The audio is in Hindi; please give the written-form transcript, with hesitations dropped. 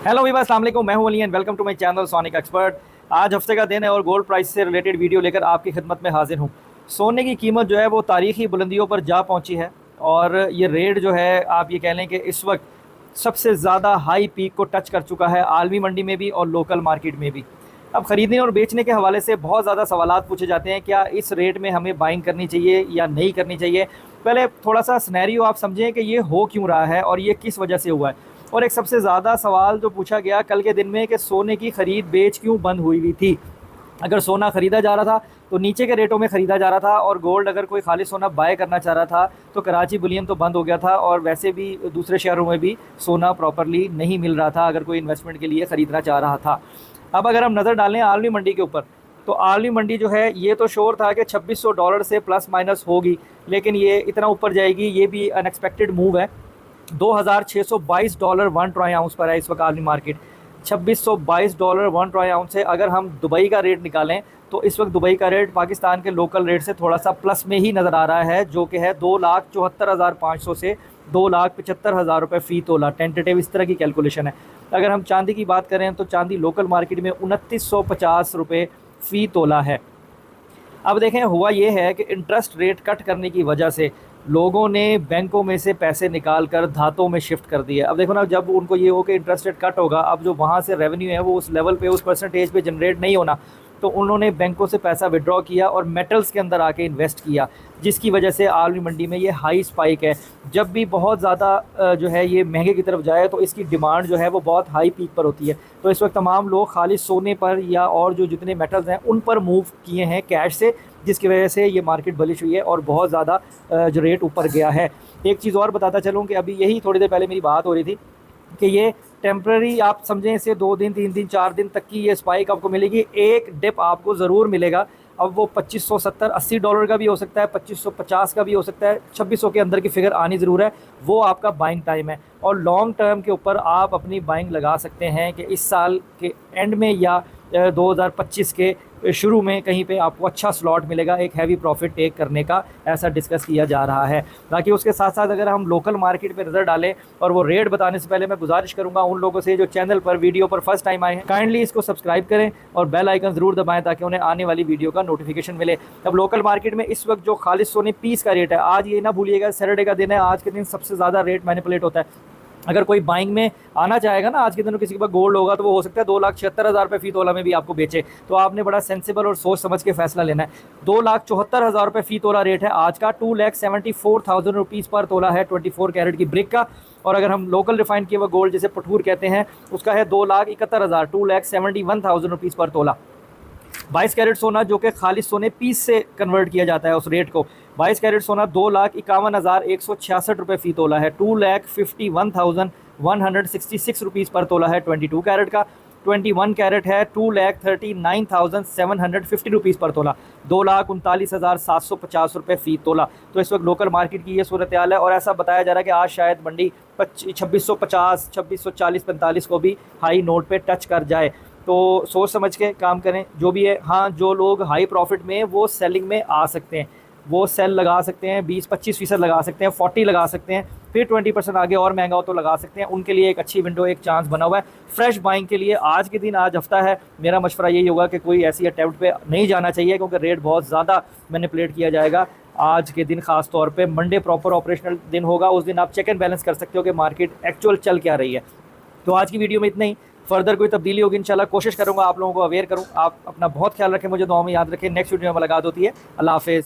हेलो वीवर, अस्सलाम वालेकुम। मैं हूं Ali and welcome to my channel Sonic Expert. आज हफ्ते का दिन है और गोल्ड प्राइस से रिलेटेड वीडियो लेकर आपकी खिदमत में हाजिर हूं। सोने की कीमत जो है वो तारीखी बुलंदियों पर जा पहुंची है और ये रेट जो है आप ये कह लें कि इस वक्त सबसे ज़्यादा हाई पीक को टच कर चुका है, आलमी मंडी में भी और लोकल मार्केट में भी। अब ख़रीदने और बेचने के हवाले से बहुत ज़्यादा सवालात पूछे जाते हैं, क्या इस रेट में हमें बाइंग करनी चाहिए या नहीं करनी चाहिए। पहले थोड़ा सा सिनेरियो आप समझें कि ये हो क्यों रहा है और ये किस वजह से हुआ है। और एक सबसे ज़्यादा सवाल जो पूछा गया कल के दिन में कि सोने की ख़रीद बेच क्यों बंद हुई हुई थी। अगर सोना ख़रीदा जा रहा था तो नीचे के रेटों में ख़रीदा जा रहा था, और गोल्ड अगर कोई खाली सोना बाय करना चाह रहा था तो कराची बुलियन तो बंद हो गया था, और वैसे भी दूसरे शहरों में भी सोना प्रॉपरली नहीं मिल रहा था अगर कोई इन्वेस्टमेंट के लिए ख़रीदना चाह रहा था। अब अगर हम नज़र डालें आलमी मंडी के ऊपर, तो आलमी मंडी जो है ये तो श्योर था कि $2600 से प्लस माइनस होगी, लेकिन ये इतना ऊपर जाएगी ये भी अनएक्सपेक्टेड मूव है। $2622 1 ट्राई आउंस पर है इस वक्त आलमी मार्केट। $2622 1 ट्राई आउंस है। अगर हम दुबई का रेट निकालें तो इस वक्त दुबई का रेट पाकिस्तान के लोकल रेट से थोड़ा सा प्लस में ही नज़र आ रहा है, जो कि है 2,74,500 से 2,75,000 रुपये फ़ी तोला। टेंटेटिव इस तरह की कैलकुलेशन है। अगर हम चांदी की बात करें तो चांदी लोकल मार्केट में 2950 रुपये फ़ी तोला है। अब देखें, हुआ ये है कि इंटरेस्ट रेट कट करने की वजह से लोगों ने बैंकों में से पैसे निकाल कर धातों में शिफ्ट कर दिए। अब देखो ना, जब उनको ये हो कि इंटरेस्ट रेट कट होगा, अब जो वहाँ से रेवेन्यू है वो उस लेवल पे, उस परसेंटेज पे जनरेट नहीं होना, तो उन्होंने बैंकों से पैसा विड्रॉ किया और मेटल्स के अंदर आके इन्वेस्ट किया, जिसकी वजह से आलमी मंडी में ये हाई स्पाइक है। जब भी बहुत ज़्यादा जो है ये महंगे की तरफ जाए तो इसकी डिमांड जो है वो बहुत हाई पीक पर होती है। तो इस वक्त तमाम लोग खाली सोने पर या और जो जितने मेटल्स हैं उन पर मूव किए हैं कैश से, जिसकी वजह से ये मार्केट बलिश हुई है और बहुत ज़्यादा जो रेट ऊपर गया है। एक चीज़ और बताता चलूँ कि अभी यही थोड़ी देर पहले मेरी बात हो रही थी कि ये टेम्प्रेरी, आप समझें इसे 2 दिन 3 दिन 4 दिन तक की ये स्पाइक आपको मिलेगी। एक डिप आपको ज़रूर मिलेगा। अब वो $2570-80 का भी हो सकता है, 2550 का भी हो सकता है, 2600 के अंदर की फिगर आनी ज़रूर है। वो आपका बाइंग टाइम है और लॉन्ग टर्म के ऊपर आप अपनी बाइंग लगा सकते हैं कि इस साल के एंड में या 2025 के शुरू में कहीं पे आपको अच्छा स्लॉट मिलेगा एक हैवी प्रॉफिट टेक करने का, ऐसा डिस्कस किया जा रहा है। बाकी उसके साथ साथ अगर हम लोकल मार्केट पे नज़र डालें, और वो रेट बताने से पहले मैं गुजारिश करूंगा उन लोगों से जो चैनल पर वीडियो पर फर्स्ट टाइम आए हैं, काइंडली इसको सब्सक्राइब करें और बेल आइकन ज़रूर दबाएं ताकि उन्हें आने वाली वीडियो का नोटिफिकेशन मिले। अब लोकल मार्केट में इस वक्त जो खालिश सोने पीस का रेट है, आज ये ना भूलिएगा सैटरडे का दिन है, आज के दिन सबसे ज़्यादा रेट मैनिपुलेट होता है। अगर कोई बाइंग में आना चाहेगा ना आज के दिन, किसी के पास गोल्ड होगा, तो वो हो सकता है 2,76,000 रुपये फ़ी तोला में भी आपको बेचे। तो आपने बड़ा सेंसिबल और सोच समझ के फैसला लेना है। 2,74,000 रुपये फ़ी तोला रेट है आज का। 2,74,000 रुपीज़ पर तोला है 24 कैरेट की ब्रिक का। और अगर हम लोकल रिफाइंड किए हुआ गोल्ड जिसे पठूर कहते हैं, उसका है 2,71,000, 2,71,000 रुपीज़ पर तोला। 22 कैरेट सोना जो कि खालिश सोने पीस से कन्वर्ट किया जाता है उस रेट को, 22 कैरेट सोना 2,51,166 रुपये फ़ी तोला है। 2,51,166 रुपीज़ पर तोला है 22 कैरेट का। 21 कैरेट है 2,39,750 रुपीज़ पर तोला, 2,39,750 रुपये फ़ी तोला। तो इस वक्त लोकल मार्केट की ये सूरत हाल है और ऐसा बताया जा रहा है कि आज शायद मंडी 2650, 2640-45 को भी हाई नोट पे टच कर जाए। तो सोच समझ के काम करें जो भी है। हाँ, जो लोग हाई प्रॉफिट में वो सेलिंग में आ सकते हैं, वो सेल लगा सकते हैं, 20-25% लगा सकते हैं, 40 लगा सकते हैं, फिर 20% आगे और महंगा हो तो लगा सकते हैं। उनके लिए एक अच्छी विंडो, एक चांस बना हुआ है फ्रेश बाइंग के लिए। आज के दिन, आज हफ्ता है, मेरा मशवरा यही होगा कि कोई ऐसी अटैम्प्ट पे नहीं जाना चाहिए क्योंकि रेट बहुत ज़्यादा मैनिपुलेट किया जाएगा आज के दिन। ख़ास तौर पे मंडे प्रॉपर ऑपरेशनल दिन होगा, उस दिन आप चेक एंड बैलेंस कर सकते हो कि मार्केट एक्चुअल चल क्या रही है। तो आज की वीडियो में इतना ही। फर्दर कोई तब्दीली होगी इंशाल्लाह कोशिश करूँगा आप लोगों को अवेयर करूँ। आप अपना बहुत ख्याल रखें, मुझे दुआ में याद रखें। नेक्स्ट वीडियो में मुलाकात होती है। अल्लाह हाफ़िज़।